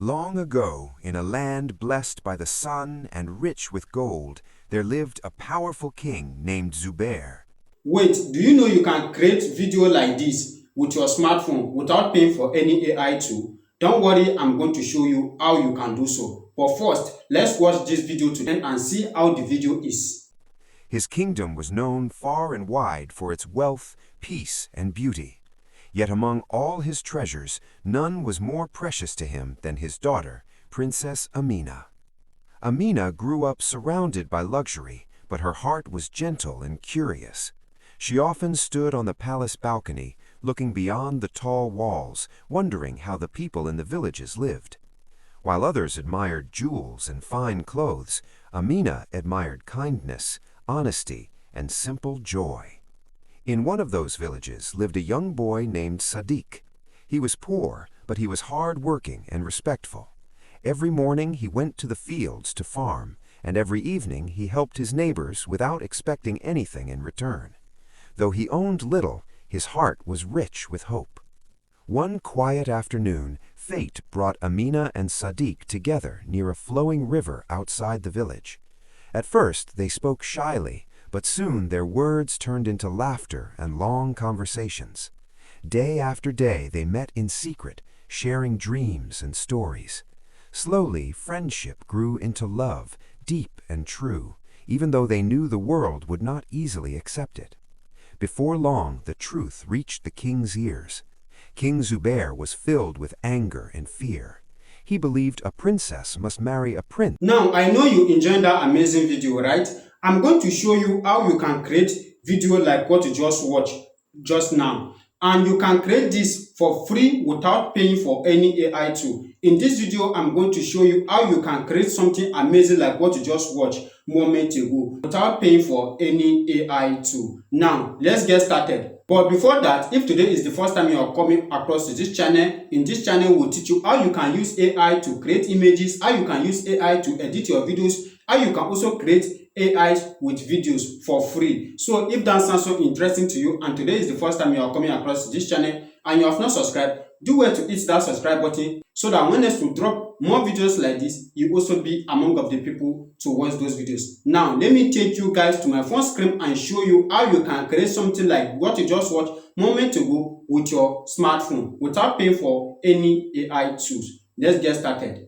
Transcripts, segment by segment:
Long ago, in a land blessed by the sun and rich with gold, there lived a powerful king named Zubair. Wait, do you know you can create video like this with your smartphone without paying for any AI tool? Don't worry, I'm going to show you how you can do so. But first, let's watch this video to end and see how the video is. His kingdom was known far and wide for its wealth, peace, and beauty. Yet among all his treasures, none was more precious to him than his daughter, Princess Amina. Amina grew up surrounded by luxury, but her heart was gentle and curious. She often stood on the palace balcony, looking beyond the tall walls, wondering how the people in the villages lived. While others admired jewels and fine clothes, Amina admired kindness, honesty, and simple joy. In one of those villages lived a young boy named Sadiq. He was poor, but he was hard-working and respectful. Every morning he went to the fields to farm, and every evening he helped his neighbors without expecting anything in return. Though he owned little, his heart was rich with hope. One quiet afternoon, fate brought Amina and Sadiq together near a flowing river outside the village. At first they spoke shyly, but soon their words turned into laughter and long conversations. Day after day they met in secret, sharing dreams and stories. Slowly, friendship grew into love, deep and true, even though they knew the world would not easily accept it. Before long, the truth reached the king's ears. King Zubair was filled with anger and fear. He believed a princess must marry a prince. Now, I know you enjoyed that amazing video, right? I'm going to show you how you can create video like what you just watched just now. And you can create this for free without paying for any AI tool. In this video, I'm going to show you how you can create something amazing like what you just watched moments ago without paying for any AI tool. Now, let's get started. But before that, if today is the first time you are coming across to this channel, in this channel we'll teach you how you can use AI to create images, how you can use AI to edit your videos, how you can also create AIs with videos for free. So if that sounds so interesting to you and today is the first time you are coming across this channel and you have not subscribed, do well to hit that subscribe button so that when next we drop more videos like this, you also be among of the people to watch those videos. Now, let me take you guys to my phone screen and show you how you can create something like what you just watched moment ago with your smartphone without paying for any AI tools. Let's get started.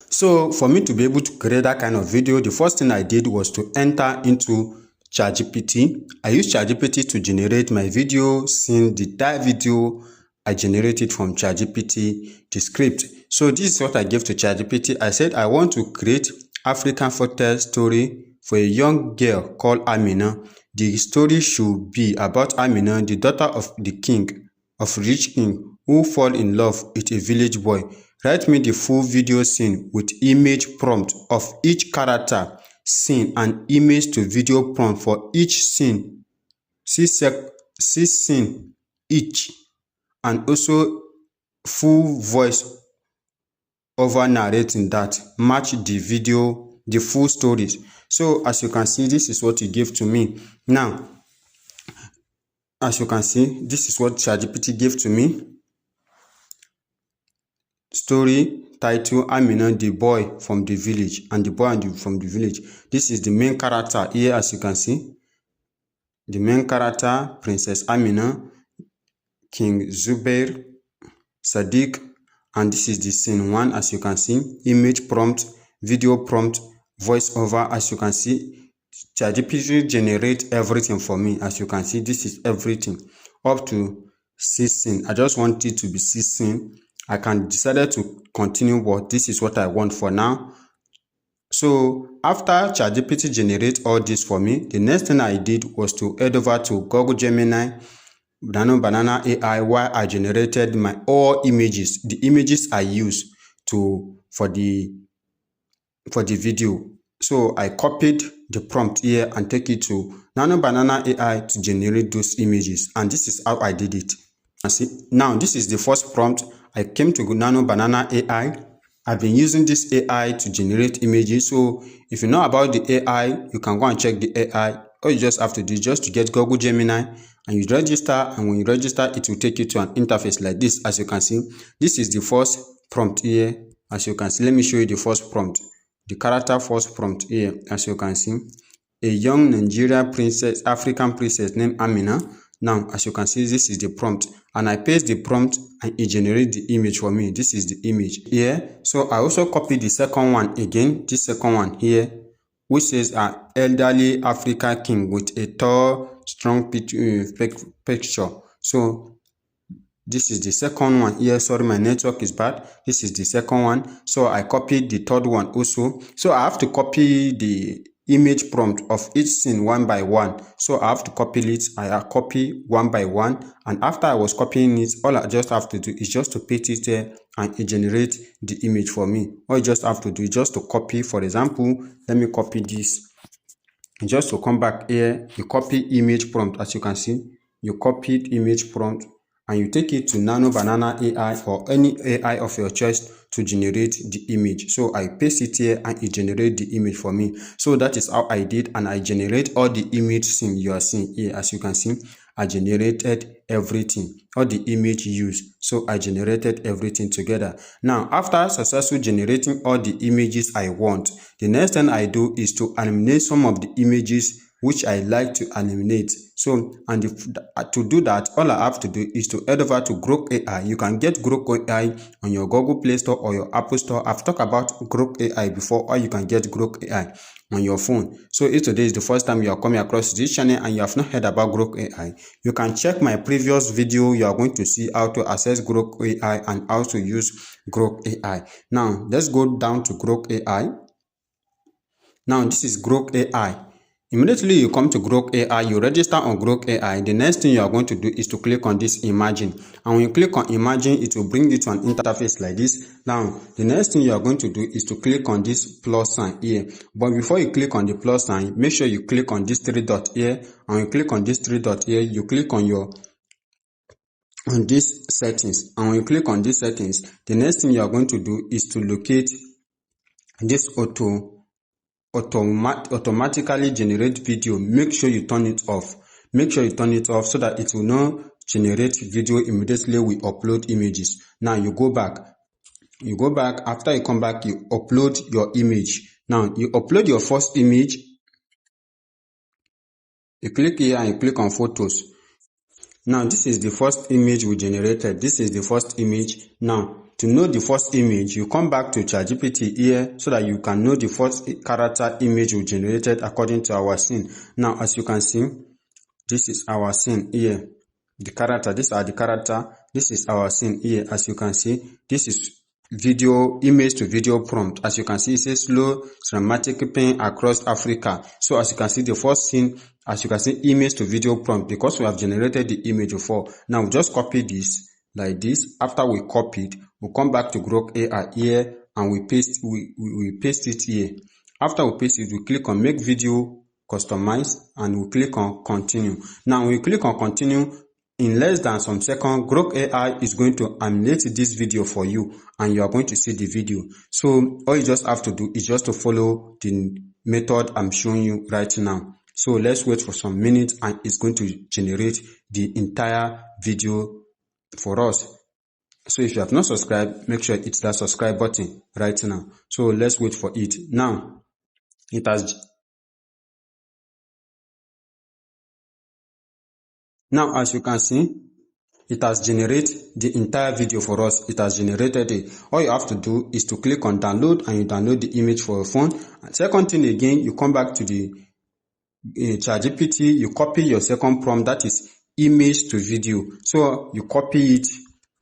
So for me to be able to create that kind of video, the first thing I did was to enter into ChatGPT. I used ChatGPT to generate my video. Since the entire video I generated from ChatGPT, the script. So this is what I gave to ChatGPT. I said I want to create African folktale story for a young girl called Amina. The story should be about Amina, the daughter of the king, of rich king, who fall in love with a village boy. Write me the full video scene with image prompt of each character, scene, and image to video prompt for each scene. See scene each, and also full voice over narrating that match the video, the full stories. So as you can see, this is what you give to me. Now, as you can see, this is what ChatGPT gave to me. Story title Amina, the boy from the village, and the boy from the village. This is the main character here, as you can see. The main character, Princess Amina, King Zubair, Sadiq, and this is the scene one, as you can see. Image prompt, video prompt, voice over, as you can see. ChatGPT generate everything for me, as you can see. This is everything up to 6 scene. I just want it to be 6 scene. I can decide to continue, but this is what I want for now. So after ChatGPT generate all this for me, the next thing I did was to head over to Google Gemini Nano Banana AI, where I generated my all images, the images I use for the video. So I copied the prompt here and take it to Nano Banana AI to generate those images, and this is how I did it. See, now this is the first prompt. I came to Nano Banana AI. I've been using this AI to generate images. So if you know about the AI, you can go and check the AI. All you just have to do is just to get Google Gemini and you register. And when you register, it will take you to an interface like this. As you can see, this is the first prompt here as you can see, let me show you the first prompt. The character first prompt here, as you can see, a young Nigerian princess, African princess named Amina. Now, as you can see, this is the prompt, and I paste the prompt and it generates the image for me. This is the image here. So I also copy the second one again, this second one here, which says an elderly African king with a tall, strong picture. So this is the second one here. Sorry, my network is bad. This is the second one. So I copied the third one also. So I have to copy the image prompt of each scene one by one. So I have to copy it. I copy one by one. And after I was copying it, all I just have to do is just to paste it there and it generates the image for me. All you just have to do is just to copy. For example, let me copy this. Just to come back here, you copy image prompt. As you can see, you copied image prompt and you take it to Nano Banana AI or any AI of your choice to generate the image. So I paste it here and it generates the image for me. So that is how I did, and I generate all the image scene you are seeing here. As you can see, I generated everything, all the image used. So I generated everything together. Now, after successfully generating all the images I want, the next thing I do is to eliminate some of the images which I like to eliminate. So, and to do that, all I have to do is to head over to Grok AI. You can get Grok AI on your Google Play Store or your Apple Store. I've talked about Grok AI before, or you can get Grok AI on your phone. So if today is the first time you are coming across this channel and you have not heard about Grok AI, you can check my previous video. You are going to see how to access Grok AI and how to use Grok AI. Now, let's go down to Grok AI. Now, this is Grok AI. Immediately you come to Grok AI, you register on Grok AI. The next thing you are going to do is to click on this imagine. And when you click on imagine, it will bring you to an interface like this. Now, the next thing you are going to do is to click on this plus sign here. But before you click on the plus sign, make sure you click on this three dot here. And when you click on this three dot here, you click on this settings. And when you click on this settings, the next thing you are going to do is to locate this automatically generate video. Make sure you turn it off. Make sure you turn it off so that it will not generate video immediately we upload images. Now you go back. After you come back, you upload your image. Now you upload your first image. You click here and you click on photos. Now this is the first image we generated. This is the first image. Now, to know the first image, you come back to ChatGPT here so that you can know the first character image we generated according to our scene. Now, as you can see, this is our scene here. The character, these are the character. This is our scene here. As you can see, this is video, image to video prompt. As you can see, it says slow dramatic pain across Africa. So as you can see, the first scene, as you can see, image to video prompt, because we have generated the image before. Now we just copy this like this. After we copied, we'll come back to Grok AI here and we paste it here. After we paste it, we click on make video customize and we click on continue. Now when we click on continue, in less than some seconds, Grok AI is going to animate this video for you and you are going to see the video. So all you just have to do is just to follow the method I'm showing you right now. So let's wait for some minutes and it's going to generate the entire video for us. So if you have not subscribed, make sure it's that subscribe button right now. So let's wait for it. Now, as you can see, it has generated the entire video for us. It has generated it. All you have to do is to click on download and you download the image for your phone. And second thing again, you come back to the ChatGPT, you copy your second prompt, that is image to video. So you copy it,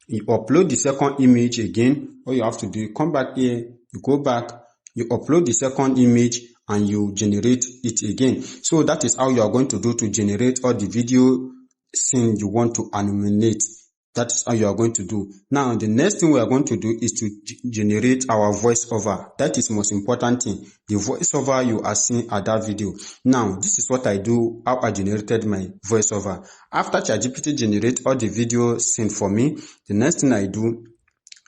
you upload the second image again. All you have to do, you come back here, you go back, you upload the second image and you generate it again. So that is how you are going to do to generate all the video scene you want to animate. That is how you are going to do. Now, the next thing we are going to do is to generate our voiceover. That is the most important thing. The voiceover you are seeing at that video. Now, this is what I do, how I generated my voiceover. After ChatGPT generates all the video scene for me, the next thing I do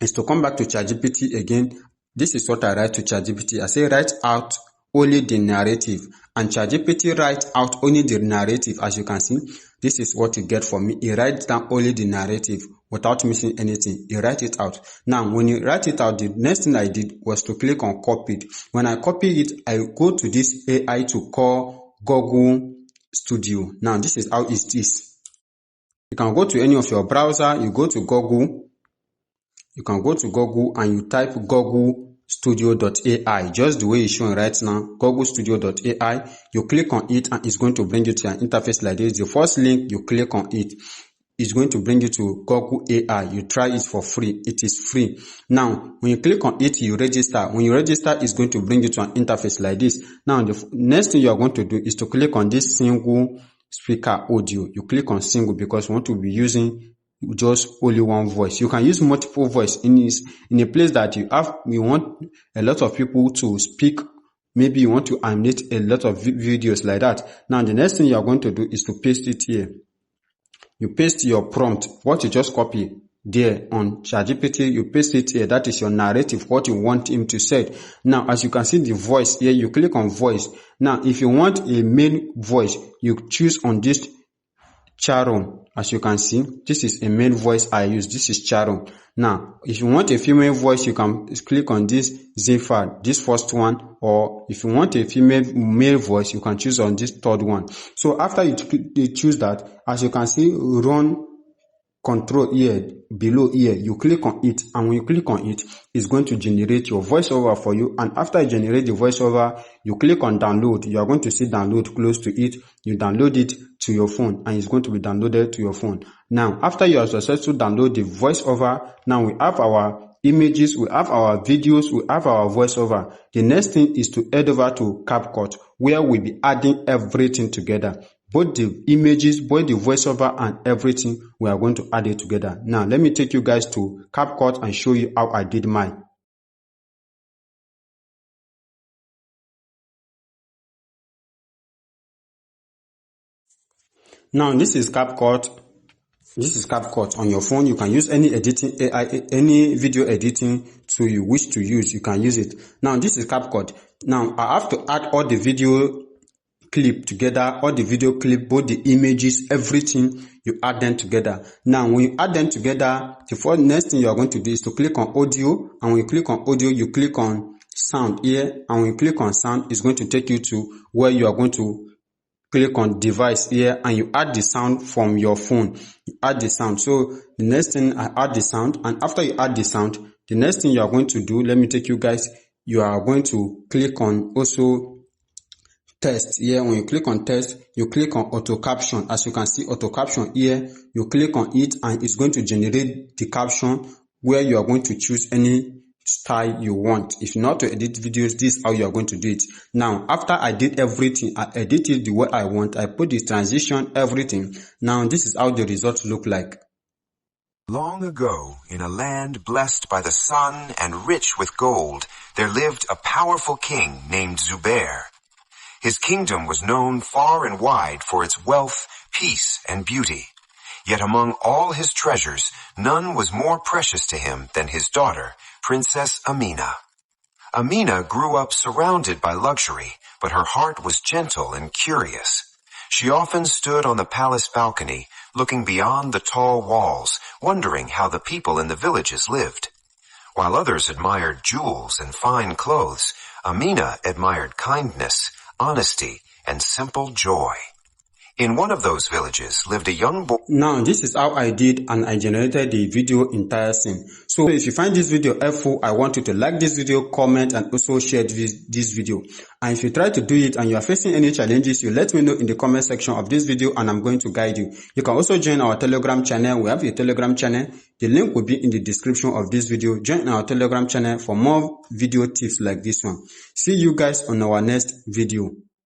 is to come back to ChatGPT again. This is what I write to ChatGPT. I say, write out only the narrative, and ChatGPT writes out only the narrative. As you can see, this is what you get from me. He writes down only the narrative without missing anything. He writes it out. Now, when you write it out, the next thing I did was to click on copied. When I copy it, I go to this AI to call Google Studio. Now, this is how it is. You can go to any of your browser, you go to Google. You can go to Google and you type Google Studio.ai, just the way it's showing right now, Google Studio.ai. You click on it and it's going to bring you to an interface like this. The first link, you click on it, it's going to bring you to Grok AI. You try it for free. It is free. Now, when you click on it, you register. When you register, it's going to bring you to an interface like this. Now, the next thing you are going to do is to click on this single speaker audio. You click on single because you want to be using just only one voice. You can use multiple voice in a place that you want a lot of people to speak. Maybe you want to animate a lot of videos like that. Now, the next thing you are going to do is to paste it here. You paste your prompt, what you just copy there on ChatGPT, you paste it here. That is your narrative, what you want him to say. Now, as you can see the voice here, you click on voice. Now, if you want a male voice, you choose on this Charon. As you can see, this is a male voice I use. This is Charon. Now, if you want a female voice, you can click on this Zephyr, this first one, or if you want a male voice, you can choose on this third one. So after you choose that, as you can see, run control here, below here, you click on it, and when you click on it, it's going to generate your voiceover for you. And after you generate the voiceover, you click on download. You are going to see download close to it. You download it to your phone, and it's going to be downloaded to your phone. Now, after you have successfully download the voiceover, now we have our images, we have our videos, we have our voiceover. The next thing is to head over to CapCut, where we'll be adding everything together. Both the images, both the voiceover and everything, we are going to add it together. Now, let me take you guys to CapCut and show you how I did mine. Now, this is CapCut. This is CapCut on your phone. You can use any editing AI, any video editing tool you wish to use. You can use it. Now, this is CapCut. Now, I have to add all the video clip together, all the video clip, both the images, everything, you add them together. Now, when you add them together, the next thing you are going to do is to click on audio, and when you click on audio, you click on sound here, and when you click on sound, it's going to take you to where you are going to click on device here, and you add the sound from your phone. You add the sound. So the next thing, I add the sound, and after you add the sound, the next thing you are going to do, let me take you guys, you are going to click on also text here. When you click on text, you click on auto caption. As you can see, auto caption here, you click on it and it's going to generate the caption where you are going to choose any style you want. If you know how to edit videos, this is how you are going to do it. Now, after I did everything, I edited the way I want, I put the transition, everything. Now, this is how the results look like. Long ago, in a land blessed by the sun and rich with gold, there lived a powerful king named Zubair. His kingdom was known far and wide for its wealth, peace, and beauty. Yet among all his treasures, none was more precious to him than his daughter, Princess Amina. Amina grew up surrounded by luxury, but her heart was gentle and curious. She often stood on the palace balcony, looking beyond the tall walls, wondering how the people in the villages lived. While others admired jewels and fine clothes, Amina admired kindness, honesty, and simple joy. In one of those villages lived a young boy. Now, this is how I did, and I generated the video entire scene. So if you find this video helpful, I want you to like this video, comment, and also share this video. And if you try to do it and you are facing any challenges, you let me know in the comment section of this video and I'm going to guide you. You can also join our Telegram channel. We have a Telegram channel. The link will be in the description of this video. Join our Telegram channel for more video tips like this one. See you guys on our next video.